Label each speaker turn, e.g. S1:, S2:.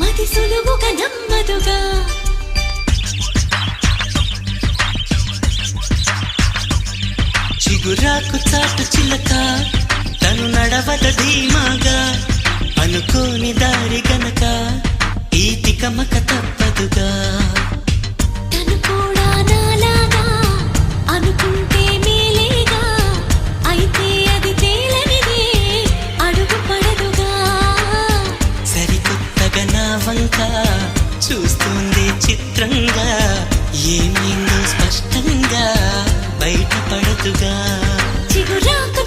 S1: మది సులువుగా నమ్మదుగా
S2: చిగురాకు చాటు చిలక తను నడవద ధీమాగా అనుకోని దారి గనక ఈ తికమక తప్పదుగా
S1: తను కూడా నాలాగా అనుకుంటే మేలేగా అయితే అది తేలనిదే అడుగు పడదుగా
S2: సరికొత్తగా నా వంక చూస్తుంది చిత్రంగా ఏమైందో స్పష్టంగా బయటపడదుగా
S1: చిగురాకు